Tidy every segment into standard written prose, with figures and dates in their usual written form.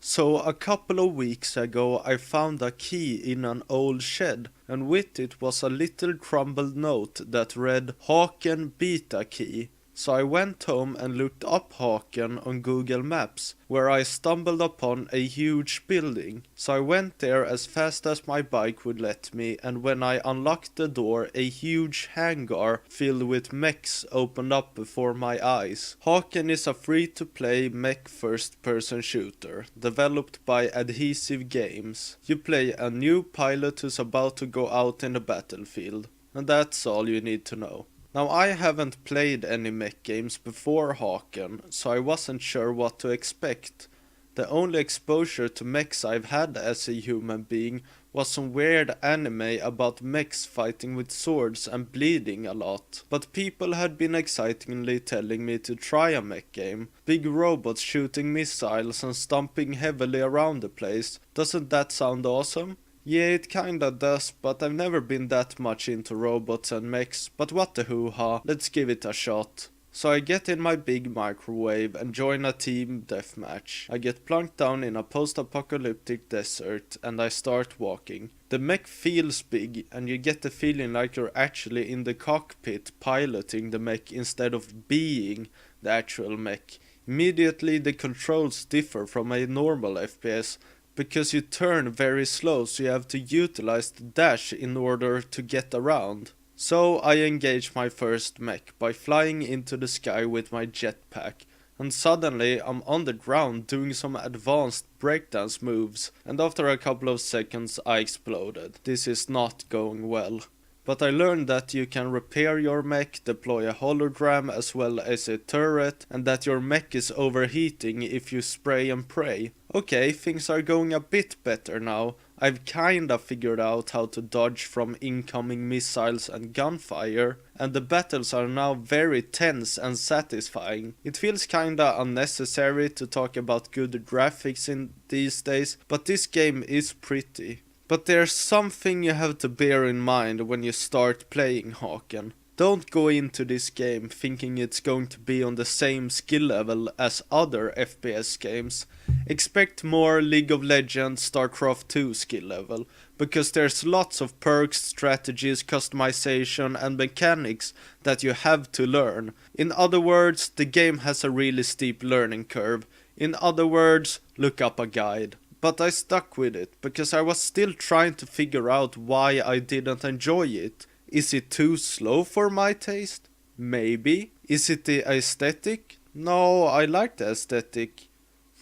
So a couple of weeks ago I found a key in an old shed, and with it was a little crumbled note that read HAWKEN beta key. So I went home and looked up HAWKEN on Google Maps, where I stumbled upon a huge building. So I went there as fast as my bike would let me, and when I unlocked the door, a huge hangar filled with mechs opened up before my eyes. HAWKEN is a free-to-play mech first-person shooter, developed by Adhesive games. You play a new pilot who's about to go out in the battlefield, and that's all you need to know. Now I haven't played any mech games before HAWKEN, so I wasn't sure what to expect. The only exposure to mechs I've had as a human being was some weird anime about mechs fighting with swords and bleeding a lot. But people had been excitingly telling me to try a mech game. Big robots shooting missiles and stomping heavily around the place. Doesn't that sound awesome? Yeah, it kinda does, but I've never been that much into robots and mechs, but what the hoo-ha, let's give it a shot. So I get in my big microwave and join a team deathmatch. I get plunked down in a post-apocalyptic desert and I start walking. The mech feels big and you get the feeling like you're actually in the cockpit piloting the mech instead of being the actual mech. Immediately the controls differ from a normal FPS, because you turn very slow, so you have to utilize the dash in order to get around. So I engage my first mech by flying into the sky with my jetpack, and suddenly I'm on the ground doing some advanced breakdance moves, and after a couple of seconds I exploded. This is not going well. But I learned that you can repair your mech, deploy a hologram as well as a turret, and that your mech is overheating if you spray and pray. Okay, things are going a bit better now. I've kinda figured out how to dodge from incoming missiles and gunfire, and the battles are now very tense and satisfying. It feels kinda unnecessary to talk about good graphics in these days, but this game is pretty. But there's something you have to bear in mind when you start playing HAWKEN. Don't go into this game thinking it's going to be on the same skill level as other FPS games. Expect more League of Legends StarCraft 2 skill level, because there's lots of perks, strategies, customization and mechanics that you have to learn. In other words, the game has a really steep learning curve. In other words, look up a guide. But I stuck with it, because I was still trying to figure out why I didn't enjoy it. Is it too slow for my taste? Maybe. Is it the aesthetic? No, I like the aesthetic.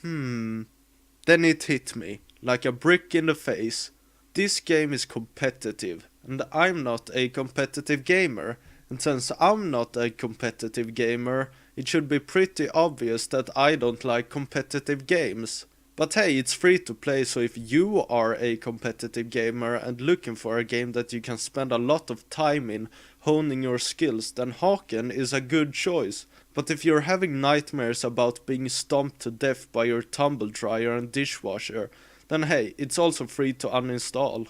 Then it hit me, like a brick in the face. This game is competitive, and I'm not a competitive gamer. And since I'm not a competitive gamer, it should be pretty obvious that I don't like competitive games. But hey, it's free to play, so if you are a competitive gamer and looking for a game that you can spend a lot of time in honing your skills, then HAWKEN is a good choice. But if you're having nightmares about being stomped to death by your tumble dryer and dishwasher, then hey, it's also free to uninstall.